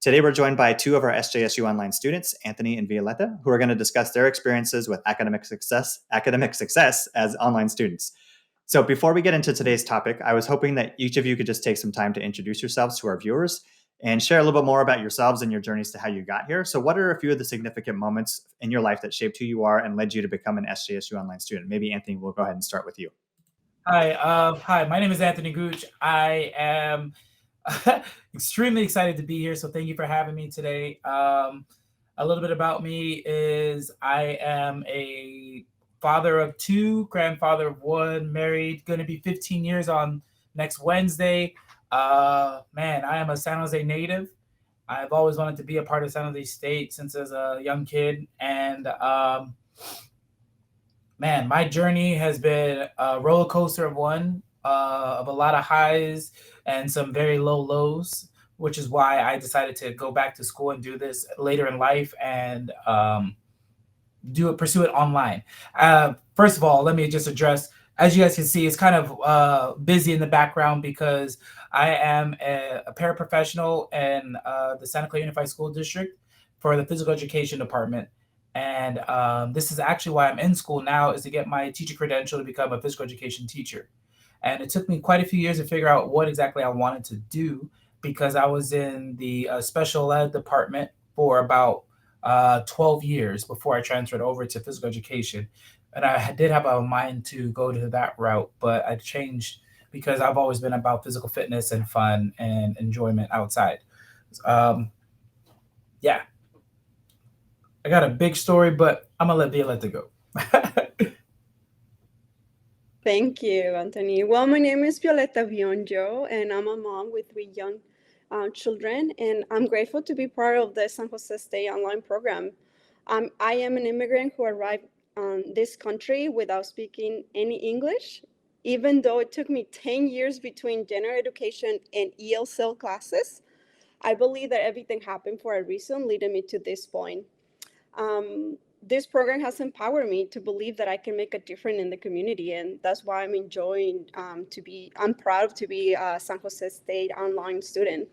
Today, we're joined by two of our SJSU online students, Anthony and Violeta, who are going to discuss their experiences with academic success as online students. So before we get into today's topic, I was hoping that each of you could just take some time to introduce yourselves to our viewers and share a little bit more about yourselves and your journeys to how you got here. So what are a few of the significant moments in your life that shaped who you are and led you to become an SJSU online student? Maybe Anthony, we'll go ahead and start with you. Hi. My name is Anthony Gooch. I am extremely excited to be here. So thank you for having me today. A little bit about me is I am a father of two, grandfather of one, married, going to be 15 years on next Wednesday. I am a San Jose native. I've always wanted to be a part of San Jose State since as a young kid. And my journey has been a roller coaster of a lot of highs and some very low lows, which is why I decided to go back to school and do this later in life and pursue it online. First of all, let me just address, as you guys can see, it's kind of busy in the background because I am a paraprofessional in the Santa Clara Unified School District for the physical education department. And this is actually why I'm in school now, is to get my teacher credential to become a physical education teacher. And it took me quite a few years to figure out what exactly I wanted to do, because I was in the special ed department for about 12 years before I transferred over to physical education. And I did have a mind to go to that route, but I changed because I've always been about physical fitness and fun and enjoyment outside. Yeah. I got a big story, but I'm going to let Violeta go. Thank you, Anthony. Well, my name is Violeta Vionjo, and I'm a mom with three young children, and I'm grateful to be part of the San Jose State online program. I am an immigrant who arrived in this country without speaking any English, even though it took me 10 years between general education and ESL classes. I believe that everything happened for a reason, leading me to this point. This program has empowered me to believe that I can make a difference in the community, and that's why I'm enjoying I'm proud to be a San Jose State online student.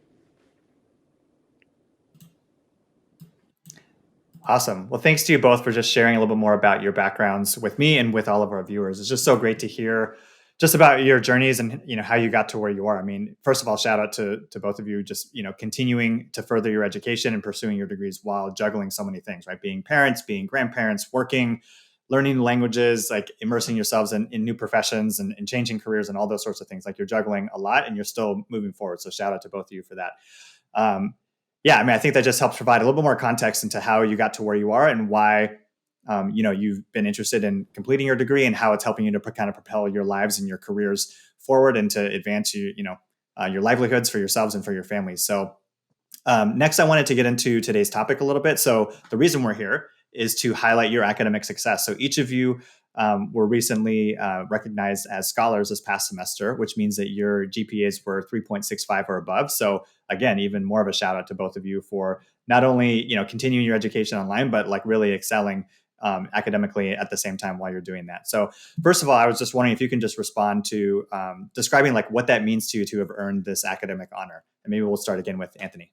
Awesome. Well, thanks to you both for just sharing a little bit more about your backgrounds with me and with all of our viewers. It's just so great to hear just about your journeys and how you got to where you are. I mean, first of all, shout out to both of you, just continuing to further your education and pursuing your degrees while juggling so many things, right? Being parents, being grandparents, working, learning languages, like immersing yourselves in new professions and changing careers and all those sorts of things. Like, you're juggling a lot and you're still moving forward. So shout out to both of you for that. I think that just helps provide a little bit more context into how you got to where you are and why you've been interested in completing your degree and how it's helping you to kind of propel your lives and your careers forward and to advance your livelihoods for yourselves and for your families. So next, I wanted to get into today's topic a little bit. So the reason we're here is to highlight your academic success. So each of you were recently recognized as scholars this past semester, which means that your GPAs were 3.65 or above. So again, even more of a shout out to both of you for not only continuing your education online, but like really excelling academically at the same time while you're doing that. So first of all, I was just wondering if you can just respond to describing like what that means to you to have earned this academic honor. And maybe we'll start again with Anthony.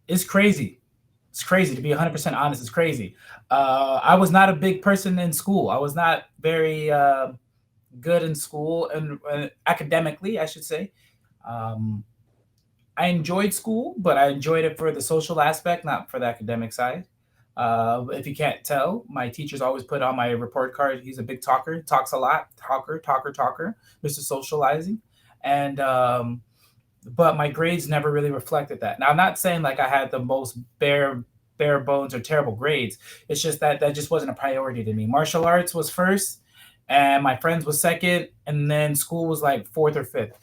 It's crazy. It's crazy, to be 100% honest. It's crazy. I was not a big person in school. I was not very good in school and academically, I should say. I enjoyed school, but I enjoyed it for the social aspect, not for the academic side. If you can't tell, my teachers always put on my report card, he's a big talker, talks a lot, talker, Mr. Socializing. And but my grades never really reflected that. Now, I'm not saying like I had the most bare bones or terrible grades. It's just that just wasn't a priority to me. Martial arts was first, and my friends was second, and then school was like fourth or fifth.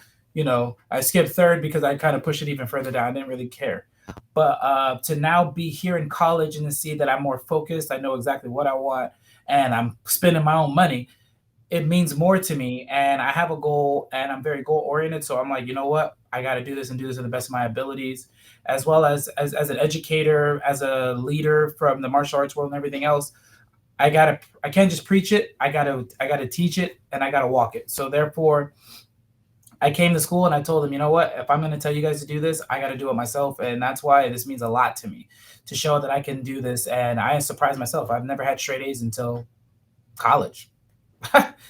I skipped third because I kind of pushed it even further down. I didn't really care. But to now be here in college and to see that I'm more focused, I know exactly what I want, and I'm spending my own money, it means more to me. And I have a goal, and I'm very goal oriented. So I'm like, you know what? I got to do this and do this to the best of my abilities, as well as an educator, as a leader from the martial arts world and everything else. I can't just preach it. I gotta teach it, and I gotta walk it. So therefore, I came to school and I told them, you know what, if I'm going to tell you guys to do this, I got to do it myself. And that's why this means a lot to me, to show that I can do this. And I surprised myself. I've never had straight A's until college.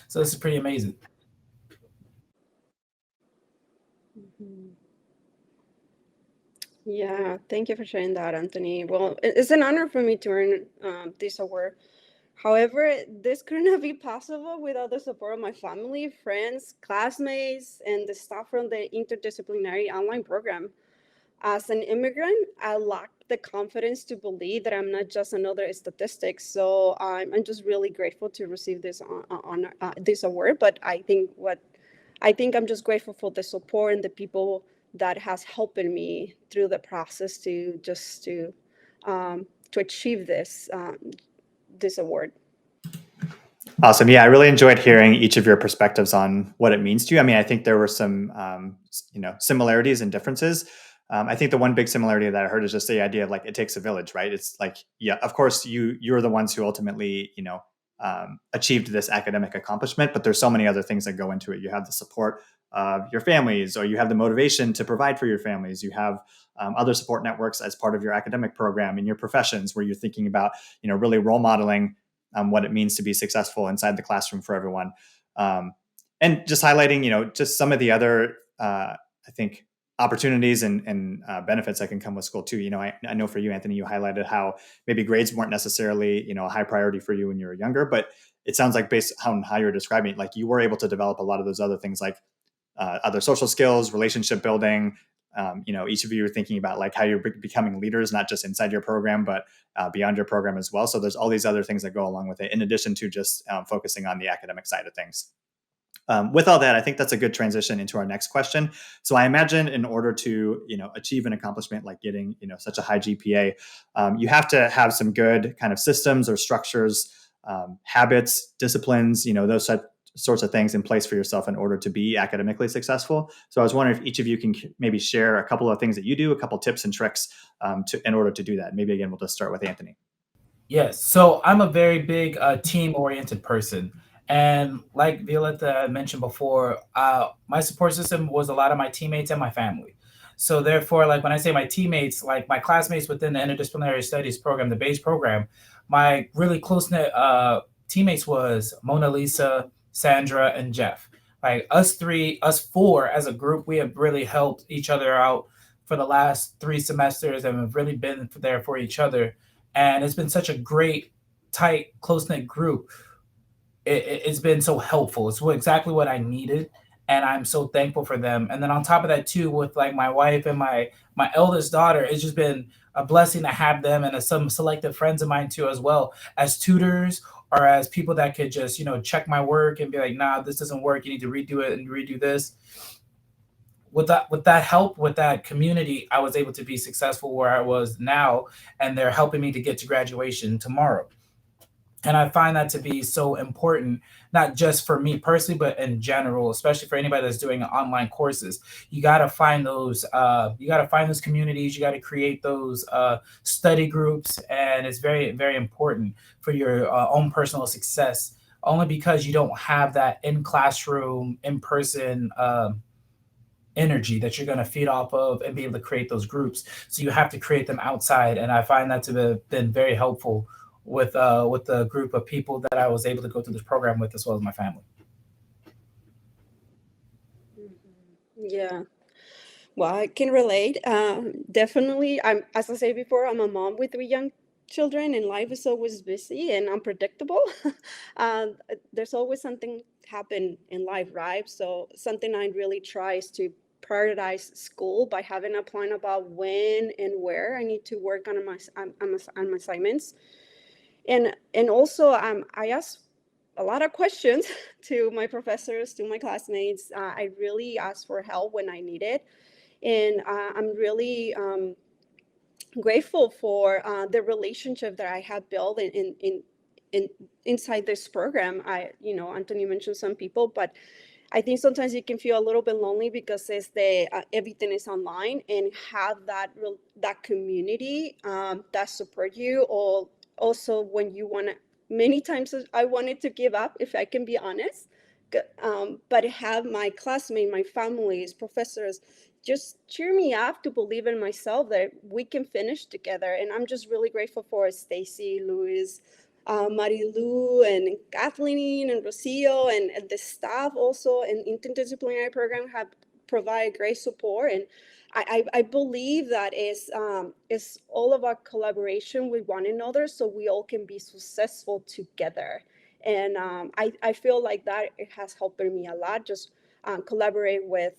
So this is pretty amazing. Mhm. Yeah, thank you for sharing that, Anthony. Well, it's an honor for me to earn this award. However, this could not be possible without the support of my family, friends, classmates, and the staff from the interdisciplinary online program. As an immigrant, I lacked the confidence to believe that I'm not just another statistic. So I'm just really grateful to receive this award. But I think I'm just grateful for the support and the people that has helped me through the process to achieve this award. Awesome. Yeah, I really enjoyed hearing each of your perspectives on what it means to you. I mean, I think there were some, similarities and differences. I think the one big similarity that I heard is just the idea of like it takes a village, right? It's like, yeah, of course, you're the ones who ultimately, achieved this academic accomplishment, but there's so many other things that go into it. You have the support of your families, or you have the motivation to provide for your families. You have other support networks as part of your academic program in your professions, where you're thinking about, really role modeling what it means to be successful inside the classroom for everyone. And just highlighting, just some of the other, I think, opportunities and benefits that can come with school too. I know for you, Anthony, you highlighted how maybe grades weren't necessarily, a high priority for you when you were younger, but it sounds like based on how you're describing it, like you were able to develop a lot of those other things, like other social skills, relationship building. Each of you are thinking about like how you're becoming leaders, not just inside your program, but beyond your program as well. So there's all these other things that go along with it, in addition to just focusing on the academic side of things. With all that, I think that's a good transition into our next question. So I imagine in order to achieve an accomplishment like getting such a high GPA, you have to have some good kind of systems or structures, habits, disciplines, those sorts of things in place for yourself in order to be academically successful. So I was wondering if each of you can maybe share a couple of things that you do, a couple tips and tricks in order to do that. Maybe again, we'll just start with Anthony. Yes. So I'm a very big team oriented person. And like Violeta mentioned before, my support system was a lot of my teammates and my family. So therefore, like when I say my teammates, like my classmates within the interdisciplinary studies program, the base program, my really close knit teammates was Mona Lisa, Sandra, and Jeff. Like us three, us four as a group, we have really helped each other out for the last 3 semesters, and we've really been there for each other. And it's been such a great, tight, close knit group. It's been so helpful. It's exactly what I needed, and I'm so thankful for them. And then on top of that, too, with like my wife and my eldest daughter, it's just been a blessing to have them and some selective friends of mine too, as well as tutors or as people that could just check my work and be like, nah, this doesn't work. You need to redo it and redo this. With that help, with that community, I was able to be successful where I was now, and they're helping me to get to graduation tomorrow. And I find that to be so important, not just for me personally, but in general, especially for anybody that's doing online courses. You got to find those. You got to find those communities. You got to create those study groups, and it's very, very important for your own personal success. Only because you don't have that in classroom, in person energy that you're going to feed off of and be able to create those groups. So you have to create them outside, and I find that to have been very helpful with the group of people that I was able to go through this program with, as well as my family. Mhm. Yeah. Well, I can relate. Definitely. As I said before, I'm a mom with 3 young children, and life is always busy and unpredictable. There's always something happen in life, right? So something I really try is to prioritize school by having a plan about when and where I need to work on my assignments, and also I ask a lot of questions to my professors, to my classmates. I really ask for help when I need it, and I'm really grateful for the relationship that I have built in inside this program. Anthony mentioned some people, but I think sometimes you can feel a little bit lonely because it's the everything is online, and have that community that support you. Or also when you want to, many times I wanted to give up, if I can be honest, but have my classmates, my families, professors just cheer me up to believe in myself that we can finish together. And I'm just really grateful for Stacy, Luis, Marilu, and Kathleen, and Rocio, and the staff also in interdisciplinary program have provided great support. And I believe that is all of our collaboration with one another, so we all can be successful together. And I feel like that it has helped me a lot. Just collaborate with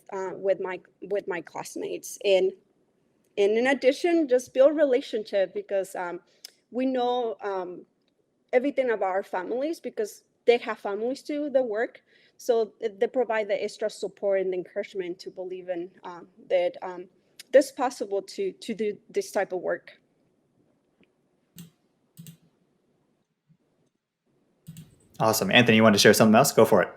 my classmates, and in addition, just build relationship, because we know everything about our families, because they have families too that work, so they provide the extra support and encouragement to believe in that it's possible to do this type of work. Awesome. Anthony, you want to share something else? Go for it.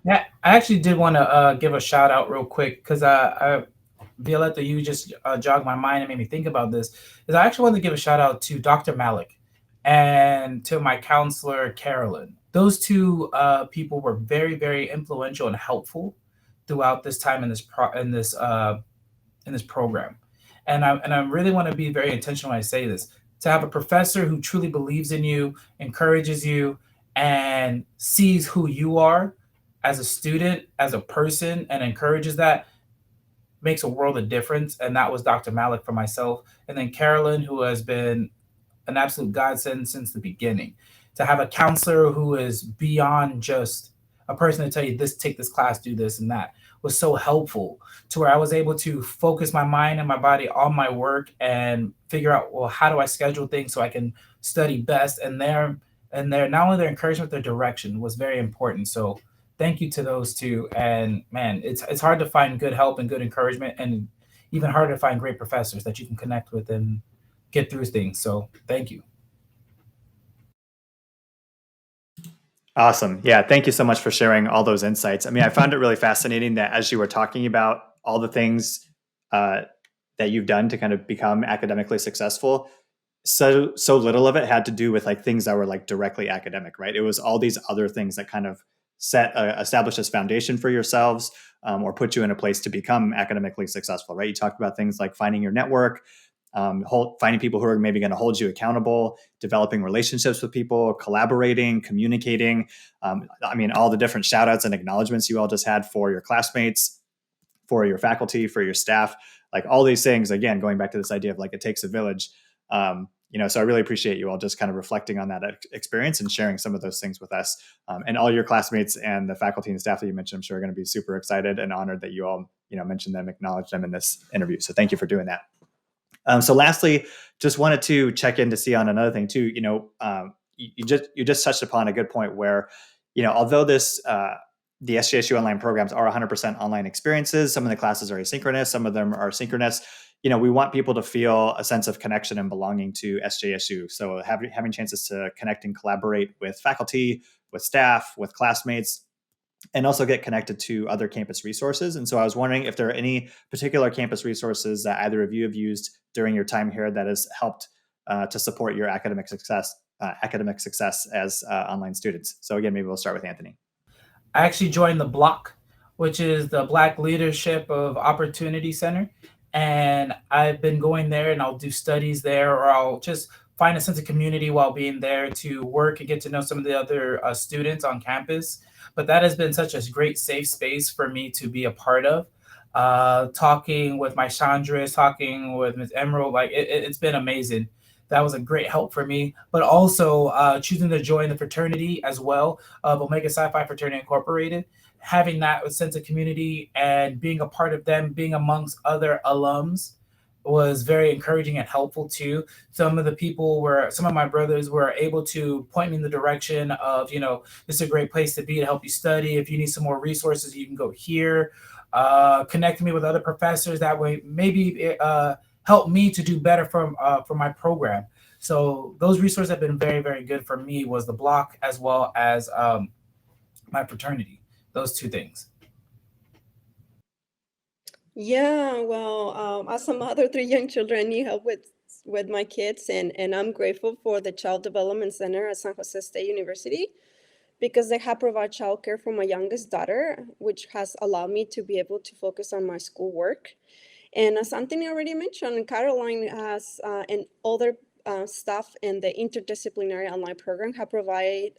Yeah, I actually did want to give a shout out real quick because Violeta, you just jogged my mind and made me think about this. Is I actually want to give a shout out to Dr. Malik and to my counselor Carolyn. Those two people were very, very influential and helpful throughout this time in this program. And I really want to be very intentional when I say this. To have a professor who truly believes in you, encourages you, and sees who you are as a student, as a person, and encourages that makes a world of difference. And that was Dr. Malik for myself. And then Carolyn, who has been an absolute godsend since the beginning. To have a counselor who is beyond just a person to tell you this, take this class, do this and that, was so helpful, to where I was able to focus my mind and my body on my work and figure out, well, how do I schedule things so I can study best? And their not only their encouragement, their direction was very important. So thank you to those two. And man, it's hard to find good help and good encouragement, and even harder to find great professors that you can connect with and get through things. So thank you. Awesome. Yeah. Thank you so much for sharing all those insights. I mean, I found it really fascinating that as you were talking about all the things that you've done to kind of become academically successful, so little of it had to do with like things that were like directly academic, right? It was all these other things that kind of establish this foundation for yourselves, or put you in a place to become academically successful, right? You talked about things like finding your network, finding people who are maybe going to hold you accountable, developing relationships with people, collaborating, communicating. I mean, all the different shout outs and acknowledgments you all just had for your classmates, for your faculty, for your staff, like all these things, again, going back to this idea of like, it takes a village. So I really appreciate you all just kind of reflecting on that experience and sharing some of those things with us. And all your classmates and the faculty and staff that you mentioned, I'm sure are going to be super excited and honored that you all, mentioned them, acknowledged them in this interview. So thank you for doing that. So lastly, just wanted to check in to see on another thing too. You just touched upon a good point where, although the SJSU online programs are 100% online experiences, some of the classes are asynchronous, some of them are synchronous. We want people to feel a sense of connection and belonging to SJSU. So having chances to connect and collaborate with faculty, with staff, with classmates, and also get connected to other campus resources. And so I was wondering if there are any particular campus resources that either of you have used during your time here that has helped to support your academic success as online students. So again, maybe we'll start with Anthony. I actually joined the Block, which is the Black Leadership of Opportunity Center. And I've been going there, and I'll do studies there, or I'll just find a sense of community while being there to work and get to know some of the other students on campus. But that has been such a great safe space for me to be a part of. Talking with my Chandras, talking with Ms. Emerald, like it's been amazing. That was a great help for me. But also choosing to join the fraternity as well of Omega Sci-Fi Fraternity Incorporated, having that sense of community and being a part of them, being amongst other alums, was very encouraging and helpful too. Some of my brothers were able to point me in the direction of, this is a great place to be to help you study. If you need some more resources, you can go here. Connecting me with other professors that way, maybe help me to do better for my program. So those resources have been very, very good for me, was the Block as well as my fraternity. Those two things. Yeah, well, as a mother, 3 young children, I need help with my kids, and I'm grateful for the Child Development Center at San Jose State University, because they have provided childcare for my youngest daughter, which has allowed me to be able to focus on my schoolwork. And as Anthony already mentioned, Caroline has and other staff in the interdisciplinary online program have provided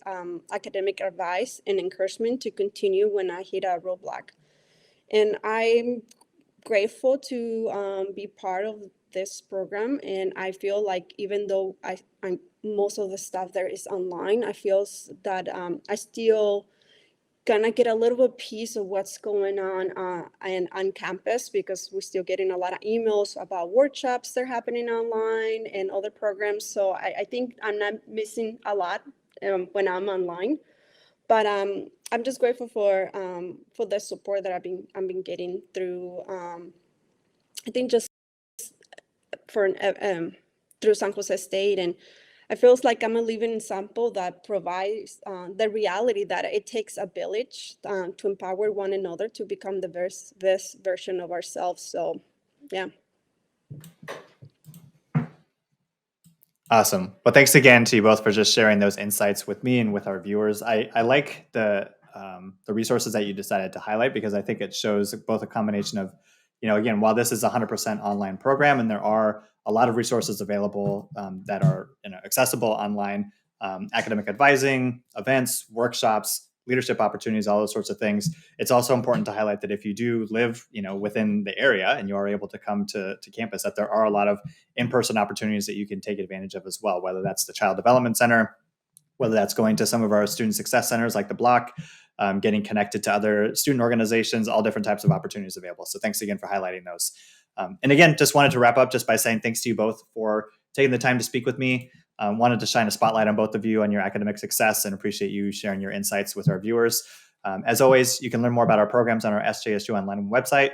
academic advice and encouragement to continue when I hit a roadblock. And I'm grateful to be part of this program. And I feel like even though I'm most of the stuff there is online, I feel that I still gonna get a little bit piece of what's going on and on campus, because we're still getting a lot of emails about workshops that are happening online and other programs. So I think I'm not missing a lot when I'm online. But I'm just grateful for the support that I've been getting through. I think just for through San Jose State, and it feels like I'm a living example that provides the reality that it takes a village to empower one another to become the best version of ourselves. So, yeah. Awesome. Well, thanks again to you both for just sharing those insights with me and with our viewers. I like the resources that you decided to highlight, because I think it shows both a combination of, again, while this is a 100% online program and there are a lot of resources available that are accessible online, academic advising, events, workshops, leadership opportunities, all those sorts of things. It's also important to highlight that if you do live, within the area and you are able to come to campus, that there are a lot of in-person opportunities that you can take advantage of as well, whether that's the Child Development Center, whether that's going to some of our student success centers like the Block, getting connected to other student organizations, all different types of opportunities available. So thanks again for highlighting those. And again, just wanted to wrap up just by saying thanks to you both for taking the time to speak with me. Wanted to shine a spotlight on both of you on your academic success, and appreciate you sharing your insights with our viewers. As always, you can learn more about our programs on our SJSU online website.